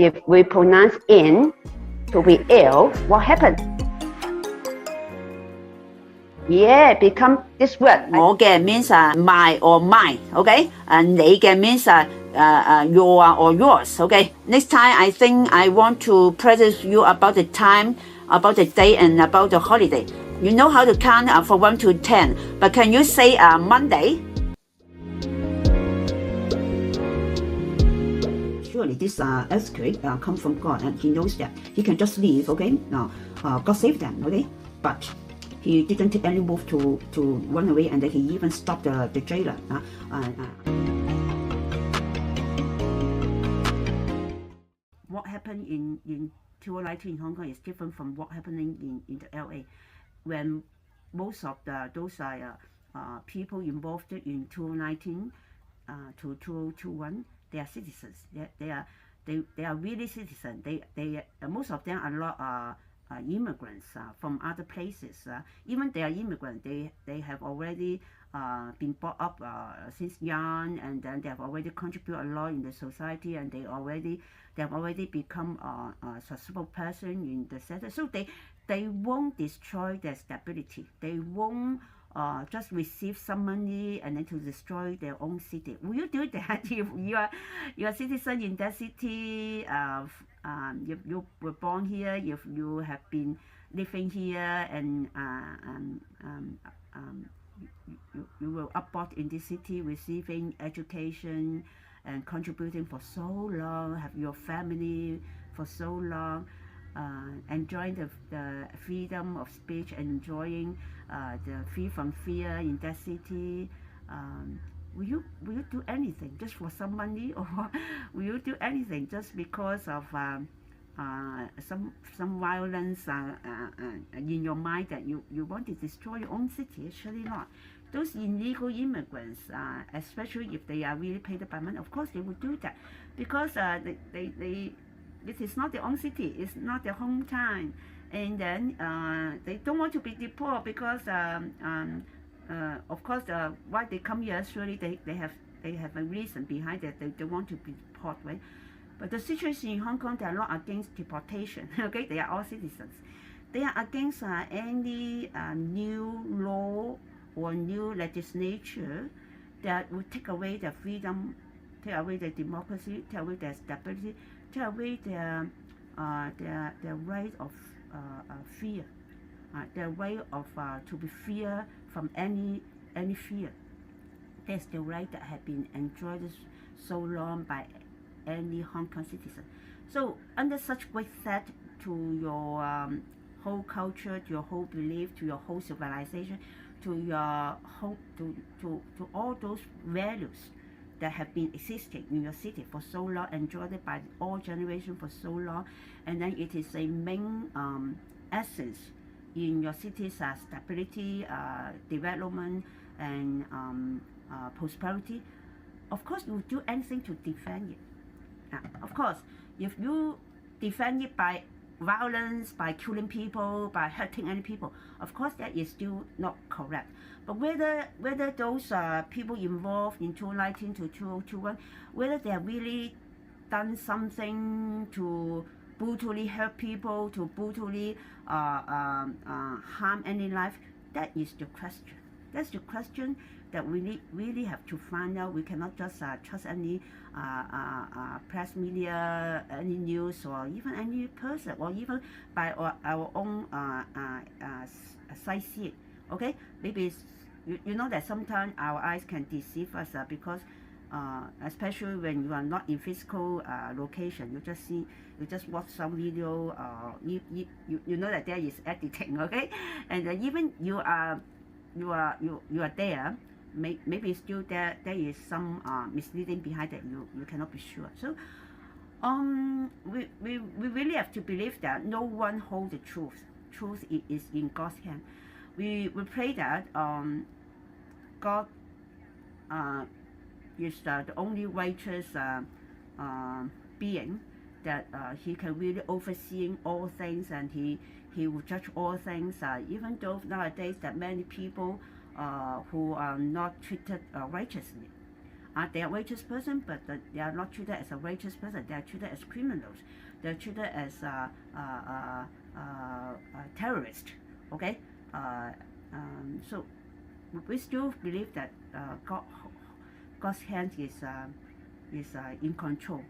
if we pronounce in to be ill, what happened? Yeah, become this word. 我嘅 means my or mine, okay? 你嘅 means your or yours, okay? Next time I think I want to present you about the time, about the day, and about the holiday. You know how to count from 1 to 10, but can you say Monday? Surely this earthquake come from God, and He knows that He can just leave, okay? Now, God saved them, okay? But He didn't take any move to run away, and then He even stopped the jailer. What happened in 2019 in Hong Kong is different from what happening in the LA, when most of those people involved in 2019 to 2021, they are citizens. They are really citizens. They most of them are not immigrants from other places. Even they are immigrants, they have already been brought up since young, and then they have already contributed a lot in the society, and they have already become a successful person in the center. So they won't destroy their stability. They won't just receive some money and then to destroy their own city. Will you do that if you are a citizen in that city? If you were born here, if you have been living here, and you were brought in this city, receiving education and contributing for so long, have your family for so long, enjoying the freedom of speech, enjoying the free from fear in that city. Will you do anything just for some money, or will you do anything just because of some violence in your mind that you want to destroy your own city? Actually not. Those illegal immigrants, especially if they are really paid by money, of course they will do that, because it is not their own city, it's not their hometown, and then they don't want to be deported, because of course why they come here, surely they have a reason behind that. They want to be deported, right? But the situation in Hong Kong, they are not against deportation. Okay, they are all citizens. They are against any new law or new legislature that would take away their freedom, take away their democracy, take away their stability, take away their right of fear, their right of to be fear from any fear. That's the right that have been enjoyed so long by any Hong Kong citizen. So under such great threat to your whole culture, to your whole belief, to your whole civilization, to your whole to all those values that have been existing in your city for so long, enjoyed by all generations for so long, and then it is a main essence in your city's stability, development, and prosperity. Of course, you will do anything to defend it. Of course, if you defend it by violence, by killing people, by hurting any people, of course that is still not correct. But whether those people involved in 2019 to 2021, whether they have really done something to brutally hurt people, to brutally harm any life, that is the question. That's the question that we really have to find out. We cannot just trust any press media, any news, or even any person, or even by our own sightseeing. Okay, maybe you know that sometimes our eyes can deceive us because especially when you are not in physical location, you just watch some video, you know that there is editing, okay, and even you are there, maybe still there is some misleading behind that you cannot be sure. So we really have to believe that no one holds the truth. Truth is in God's hand. We pray that God is the only righteous being, that He can really overseeing all things, and He will judge all things. Even though nowadays that many people who are not treated righteously, They are righteous person, but they are not treated as a righteous person. They are treated as criminals. They are treated as terrorists. Okay, so we still believe that God's hand is in control.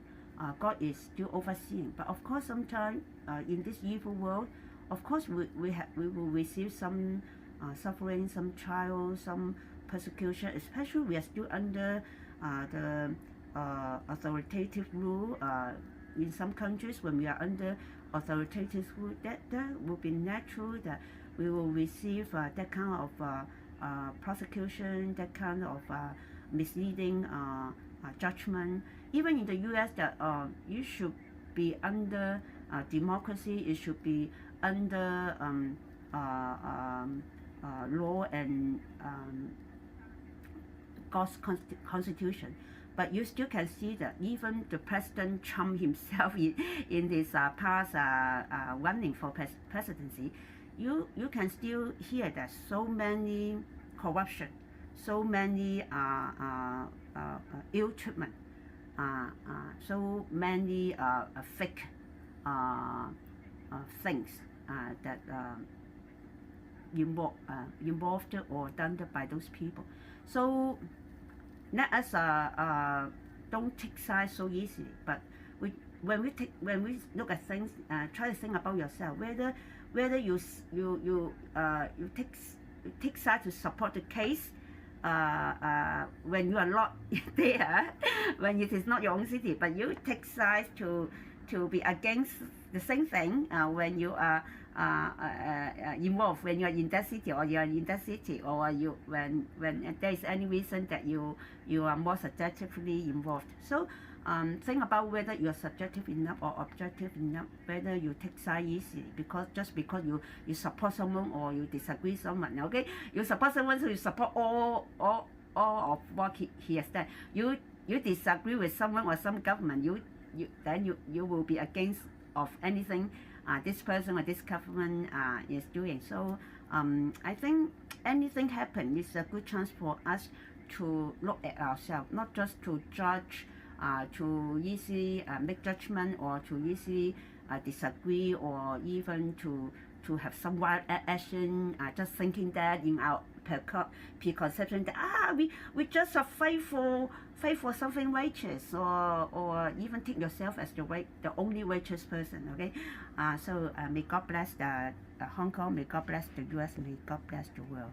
God is still overseeing. But of course, sometimes in this evil world, of course we will receive some suffering, some trials, some persecution. Especially we are still under the authoritative rule. In some countries, when we are under authoritative rule, that will be natural that we will receive that kind of prosecution, that kind of misleading judgment. Even in the U.S., that you should be under democracy. It should be under law and God's constitution. But you still can see that even the President Trump himself in this past running for presidency, you can still hear that so many corruption, so many ill treatment, so many fake things that involved or done by those people. So let us don't take sides so easily. But when we look at things, try to think about yourself whether you take sides to support the case when you are not there, when it is not your own city, but you take sides to be against the same thing when you are involved, when you are in that city, or you are in that city, or when there is any reason that you are more subjectively involved. So think about whether you are subjective enough or objective enough, whether you take side easily, because just because you support someone or you disagree with someone. Okay, you support someone, so you support all of what he has done. You disagree with someone or some government, then you will be against of anything this person or this government is doing. So I think anything happen is a good chance for us to look at ourselves, not just to judge, to easily make judgment, or to easily disagree, or even to have some wild action, just thinking that in our preconception that we just fight for something righteous, or even take yourself as the only righteous person. Okay, so may God bless Hong Kong, may God bless the US, may God bless the world.